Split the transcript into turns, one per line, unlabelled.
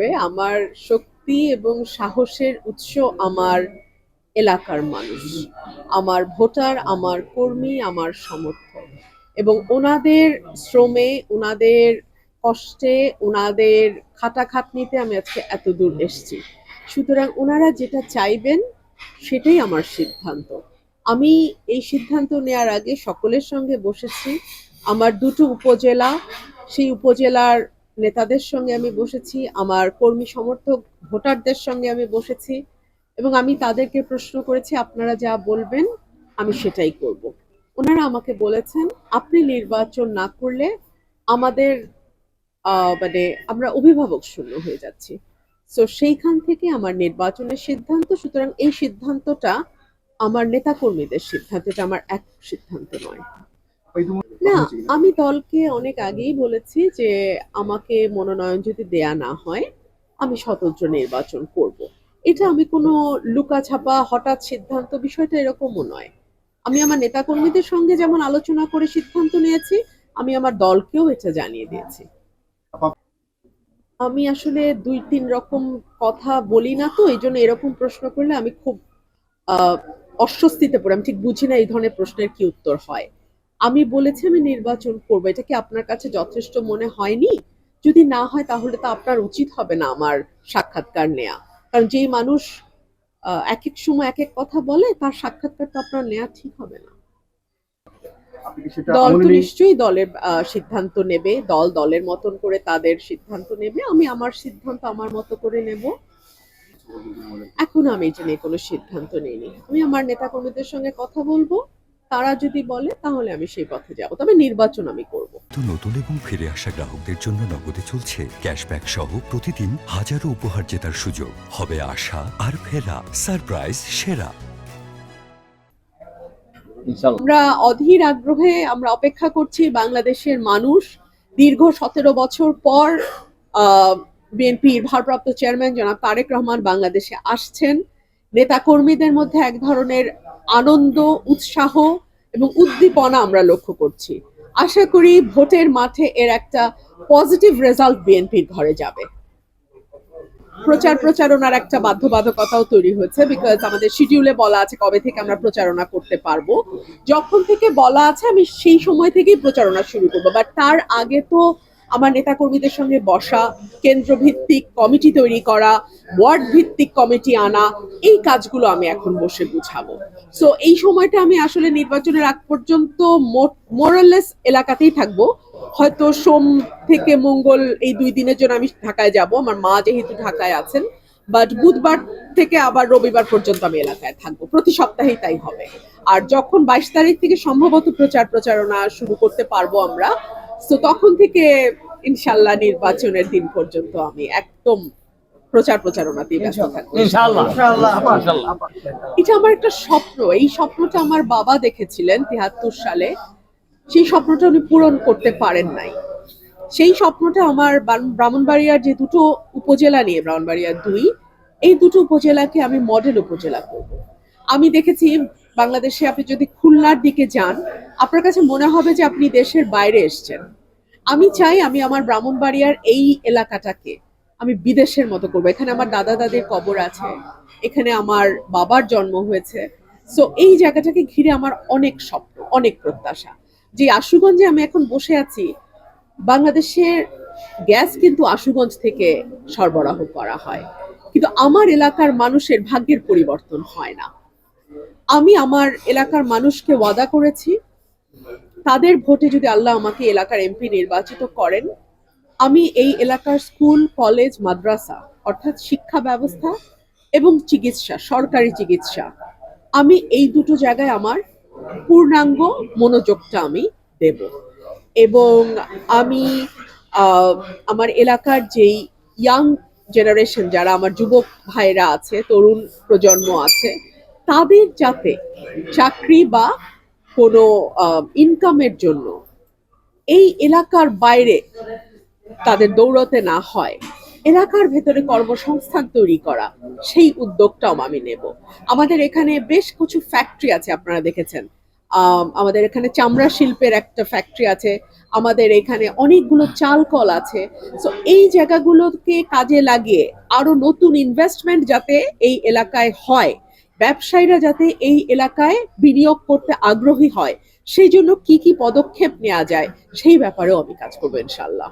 হিসেবে আমার শক্তি এবং সাহসের উৎস আমার এলাকার মানুষ, আমার ভোটার, আমার কর্মী, আমার সমর্থক এবং ওনাদের শ্রমে, ওনাদের কষ্টে, ওনাদের খাটাখাটনিতে আমি আজকে এত দূর এসেছি। সুতরাং ওনারা যেটা চাইবেন সেটাই আমার সিদ্ধান্ত। আমি এই সিদ্ধান্ত নেওয়ার আগে সকলের সঙ্গে বসেছি। আমার দুটো উপজেলা, সেই উপজেলার নেতাদের সঙ্গে আমি বসেছি, আমার কর্মী সমর্থক ভোটারদের সঙ্গে আমি বসেছি এবং আমি তাদেরকে প্রশ্ন করেছি আপনারা যা বলবেন আমি সেটাই করব। ওনারা আমাকে বলেছেন আপনি নির্বাচন না করলে আমাদের মানে আমরা অভিভাবক শূন্য হয়ে যাচ্ছি। সো সেইখান থেকে আমার নির্বাচনের সিদ্ধান্ত। সুতরাং এই সিদ্ধান্তটা আমার নেতাকর্মীদের সিদ্ধান্ত, এটা আমার এক সিদ্ধান্ত নয়। না, আমি দলকে অনেক আগেই বলেছি যে আমাকে মনোনয়ন যদি দেয়া না হয় আমি স্বতন্ত্র নির্বাচন করব। এটা আমি কোনো লুকাছাপা হঠাৎ সিদ্ধান্ত, বিষয়টা এরকমও নয়। আমি আমার নেতাকর্মীদের সঙ্গে যেমন আলোচনা করে সিদ্ধান্ত নিয়েছি, আমি আমার দলকেও এটা জানিয়ে দিয়েছি। আমি আসলে ২-৩ রকম কথা বলি না, তো এইজন্য এরকম প্রশ্ন করলে আমি খুব আহ অস্বস্তিতে পড়ি। আমি ঠিক বুঝি না এই ধরনের প্রশ্নের কি উত্তর হয়। আমি বলেছি আমি নির্বাচন করবো, এটা কি আপনার কাছে যথেষ্ট মনে হয়নি? যদি না হয় তাহলে তো আপনার উচিত হবে না আমার সাক্ষাৎকার নেয়া। কারণ যেই মানুষ এক এক সময় এক এক কথা বলে তার সাক্ষাৎকার তো আপনার নেওয়া ঠিক হবে না। দল তো নিশ্চয়ই দলের সিদ্ধান্ত নেবে, দল দলের মতন করে তাদের সিদ্ধান্ত নেবে, আমি আমার সিদ্ধান্ত আমার মতো করে নেব। এখনো আমি এটা নিয়ে কোনো সিদ্ধান্ত নিইনি। আমি আমার নেতাকর্মীদের সঙ্গে কথা বলবো, তারা যদি বলে তাহলে আমি সেই পথে যাব, তবে নির্বাচন আমি করব।
তো নতুন এবং ফিরে আসা গ্রাহকদের জন্য নগদে চলছে ক্যাশব্যাক সহ প্রতিদিন হাজারো উপহার জেতার সুযোগ। হবে আশা আর ফেরা, সারপ্রাইজ সেরা।
আমরা অধীর আগ্রহে আমরা অপেক্ষা করছি বাংলাদেশের মানুষ দীর্ঘ ১৭ বছর পর বিএনপির ভারপ্রাপ্ত চেয়ারম্যান জনাব তারেক রহমান বাংলাদেশে আসছেন। নেতাকর্মীদের মধ্যে এক ধরনের আনন্দ, উৎসাহ এবং উদ্দীপনা আমরা লক্ষ্য করছি। আশা করি ভোটের মাঠে এর একটা পজিটিভ রেজাল্ট বিএনপির ঘরে যাবে। প্রচারণার একটা বাধ্যবাধকতাও তৈরি হয়েছে, বিকজ আমাদের শিডিউলে বলা আছে কবে থেকে আমরা প্রচারণা করতে পারবো। যখন থেকে বলা আছে আমি সেই সময় থেকেই প্রচারণা শুরু করবো, বাট তার আগে তো আমার নেতাকর্মীদের সঙ্গে বসা, কেন্দ্রভিত্তিক কমিটি তৈরি করা, ওয়ার্ড ভিত্তিক কমিটি আনা, এই কাজগুলো আমি এখন বসে বুঝাবো। সো এই সময়টা আমি আসলে নির্বাচনের আগ পর্যন্ত মোরাললেস এলাকাতেই থাকবো। হয়তো সোম থেকে মঙ্গল এই ২ দিনের জন্য আমি ঢাকায় যাব, আমার মা যেহেতু ঢাকায় আছেন, বাট বুধবার থেকে আবার রবিবার পর্যন্ত আমি এলাকায় থাকবো, প্রতি সপ্তাহেই তাই হবে। আর যখন ২২ তারিখ থেকে সম্ভবত প্রচারণা শুরু করতে পারবো আমরা, তো তখন থেকে ইনশাল্লাহ নির্বাচনের দিন পর্যন্ত আমি একদম প্রচারণাতেই ব্যস্ত থাকবো। এটা আমার একটা স্বপ্ন, এই স্বপ্নটা আমার বাবা দেখেছিলেন ৭৩ সালে, সেই স্বপ্নটা উনি পূরণ করতে পারেন নাই। সেই স্বপ্নটা আমার ব্রাহ্মণবাড়িয়ার যে দুটো উপজেলা নিয়ে, ব্রাহ্মণবাড়িয়া ২, এই দুটো উপজেলাকে আমি মডেল উপজেলা করব। আমি দেখেছি বাংলাদেশে আপনি যদি খুলনার দিকে যান আপনার কাছে মনে হবে যে আপনি দেশের বাইরে এসছেন। আমি চাই আমি আমার ব্রাহ্মণবাড়িয়ার এই এলাকাটাকে আমি বিদেশের মতো করবো। এখানে আমার দাদা দাদির কবর আছে, এখানে আমার বাবার জন্ম হয়েছে। সো এই জায়গাটাকে ঘিরে আমার অনেক স্বপ্ন, অনেক প্রত্যাশা। যে আশুগঞ্জে আমি এখন বসে আছি, বাংলাদেশের গ্যাস কিন্তু আশুগঞ্জ থেকে সরবরাহ করা হয়, কিন্তু আমার এলাকার মানুষের ভাগ্যের পরিবর্তন হয় না। আমি আমার এলাকার মানুষকে ওয়াদা করেছি তাদের ভোটে যদি আল্লাহ আমাকে এলাকার এমপি নির্বাচিত করেন, আমি এই এলাকার স্কুল, কলেজ, মাদ্রাসা অর্থাৎ শিক্ষা ব্যবস্থা এবং চিকিৎসা, সরকারি চিকিৎসা, আমি এই দুটো জায়গায় আমার পূর্ণাঙ্গ মনোযোগটা আমি দেব। এবং আমি আমার এলাকার যেই ইয়াং জেনারেশন, যারা আমার যুবক ভাইরা আছে, তরুণ প্রজন্ম আছে, তাদের যাতে চাকরি বা কোনো ইনকামের জন্য এই এলাকার বাইরে তাদের দৌড়তে না হয়, এলাকার ভেতরে কর্মসংস্থান তৈরি করা, সেই উদ্যোগটাও আমি নেব। আমাদের এখানে বেশ কিছু ফ্যাক্টরি আছে, আপনারা দেখেছেন। আমাদের এখানে চামড়া শিল্পের একটা ফ্যাক্টরি আছে, আমাদের এখানে অনেকগুলো চাল কল আছে। সো এই জায়গাগুলোকে কাজে লাগিয়ে আরো নতুন ইনভেস্টমেন্ট যাতে এই এলাকায় হয়, ব্যবসায়ীরা যাতে এই এলাকায় বিনিয়োগ করতে আগ্রহী হয়, সেই জন্য কি কি পদক্ষেপ নেওয়া যায় সেই ব্যাপারেও আমি কাজ করবো ইনশাল্লাহ।